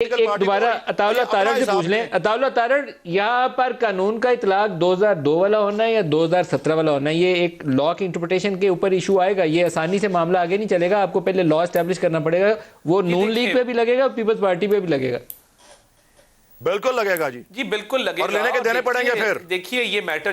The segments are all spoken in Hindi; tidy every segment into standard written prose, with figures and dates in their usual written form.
एक दोबारा अताउल्लाह तारड़ से पूछ लें। अताउल्लाह तारड़, यहाँ पर कानून का इतलाक 2002 वाला होना है या 2017 वाला होना है? ये एक लॉ की इंटरप्रिटेशन के ऊपर इशू आएगा, ये आसानी से मामला आगे नहीं चलेगा। आपको पहले लॉ एस्टेब्लिश करना पड़ेगा, वो नून लीग पे भी लगेगा, पीपल्स पार्टी पे भी लगेगा। बिल्कुल लगेगा जी बिल्कुल लगेगा, और लेने के देने पड़ेंगे। फिर देखिए ये मैटर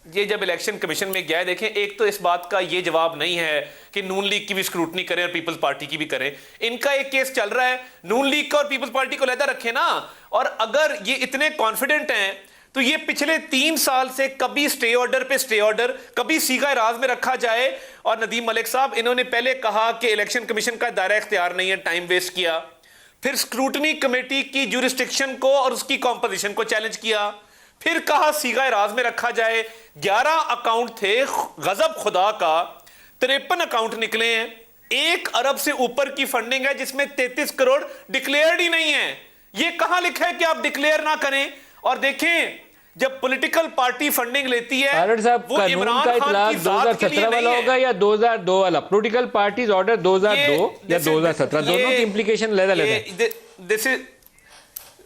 जब इलेक्शन कमीशन में गया है, देखें एक तो इस बात का ये जवाब नहीं है कि नून लीग की भी स्क्रूटनी करें और पीपल्स पार्टी की भी करें। इनका एक केस चल रहा है, नून लीग का और पीपल्स पार्टी को अलहदा रखें ना। और अगर ये इतने कॉन्फिडेंट हैं तो ये पिछले 3 साल से कभी स्टे ऑर्डर पे स्टे ऑर्डर, कभी सीगा राज में रखा जाए। और नदीम मलिक साहब, इन्होंने पहले कहा कि इलेक्शन कमीशन का दायरा इख्तियार नहीं है, टाइम वेस्ट किया। फिर स्क्रूटनी कमेटी की जुरिस्डिक्शन को और उसकी कॉम्पोजिशन को चैलेंज किया। फिर कहा सीगा राज में रखा जाए। 11 अकाउंट थे, गजब खुदा का 53 अकाउंट निकले हैं। 1 अरब से ऊपर की फंडिंग है जिसमें 33 करोड़ डिक्लेयर्ड ही नहीं है। ये कहां लिखा है कि आप डिक्लेयर ना करें? और देखें, जब पॉलिटिकल पार्टी फंडिंग लेती है, वो इमरान खान की 2017 वाला होगा या 2002 वाला? पॉलिटिकल पार्टीज ऑर्डर 2002 या 2017, दोनों की implication this is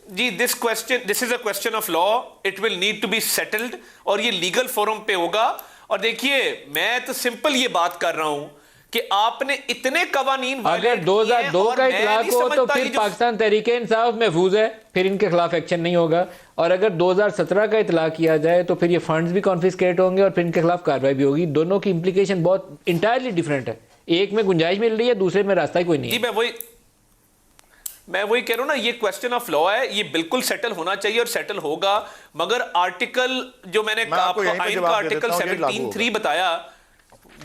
ji this is a question of law, it will need to be settled, और ये लीगल फोरम पे होगा। और देखिए, मैं तो सिंपल ये बात कर रहा हूं कि आपने इतने कवानीन, अगर 2002 का इतलाक हो तो फिर पाकिस्तान तहरीके इंसाफ महफूज है, फिर इनके खिलाफ एक्शन नहीं होगा। और अगर 2017 का इतलाक किया जाए तो फिर ये फंड्स भी कॉन्फिस्केट होंगे और फिर इनके खिलाफ कार्रवाई भी होगी। दोनों की इंप्लीकेशन बहुत इंटायरली डिफरेंट है, एक में गुंजाइश मिल रही है, दूसरे में रास्ता ही कोई नहीं है। मैं वही कह रहा हूं ना, ये क्वेश्चन ऑफ लॉ है, ये बिल्कुल सेटल होना चाहिए और सेटल होगा। मगर आर्टिकल जो मैंने आपको आइन का आर्टिकल 17(3) बताया,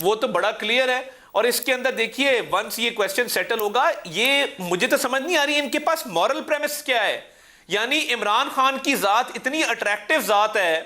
वो तो बड़ा क्लियर है। और इसके अंदर देखिए, वंस ये क्वेश्चन सेटल होगा, ये मुझे तो समझ नहीं आ रही इनके पास मॉरल प्रेमिस क्या है। यानी इमरान खान की जात इतनी अट्रैक्टिव जात है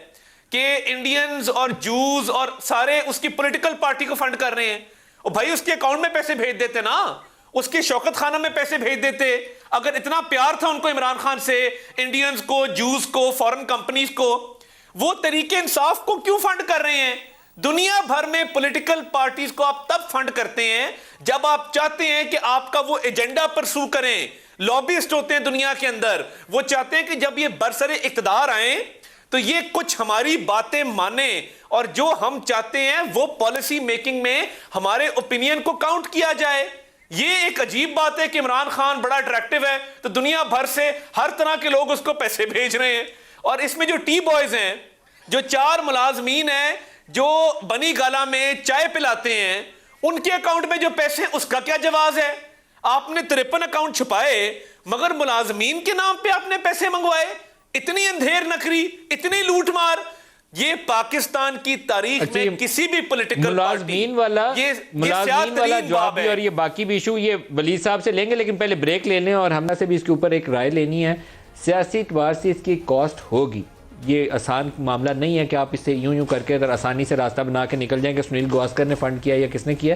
कि इंडियंस और जूस और सारे उसकी पॉलिटिकल पार्टी को फंड कर रहे हैं। और भाई उसके अकाउंट में पैसे भेज देते ना, उसके शौकत खाना में पैसे भेज देते। अगर इतना प्यार था उनको इमरान खान से, इंडियंस को, जूस को, फॉरेन कंपनीज को, वो तरीके इंसाफ को क्यों फंड कर रहे हैं? दुनिया भर में पॉलिटिकल पार्टीज को आप तब फंड करते हैं जब आप चाहते हैं कि आपका वो एजेंडा परसू करें। लॉबिस्ट होते हैं दुनिया के अंदर, वो चाहते हैं कि जब ये बरसरे इक्तदार आए तो ये कुछ हमारी बातें माने, और जो हम चाहते हैं वो पॉलिसी मेकिंग में हमारे ओपिनियन को काउंट किया जाए। ये एक अजीब बात है कि इमरान खान बड़ा अट्रैक्टिव है तो दुनिया भर से हर तरह के लोग उसको पैसे भेज रहे हैं। और इसमें जो टी बॉयज हैं, जो 4 मुलाजमीन हैं जो बनी गाला में चाय पिलाते हैं, उनके अकाउंट में जो पैसे, उसका क्या जवाब है? आपने 53 अकाउंट छुपाए मगर मुलाजमीन के नाम पे आपने पैसे मंगवाए। इतनी अंधेर नकरी, इतनी लूटमार, ये पाकिस्तान की तारीख में किसी भी पॉलिटिकल मुलाजमीन वाला जवाब भी और ये बाकी भी इशू ये वली साहब से लेंगे, लेकिन पहले ब्रेक ले लें और हमने से भी इसके ऊपर एक राय लेनी है। सियासी एतबार से इसकी कॉस्ट होगी, ये आसान मामला नहीं है कि आप इससे यूं करके अगर आसानी से रास्ता बना के निकल जाएंगे। सुनील गावस्कर ने फंड किया या किसने किया?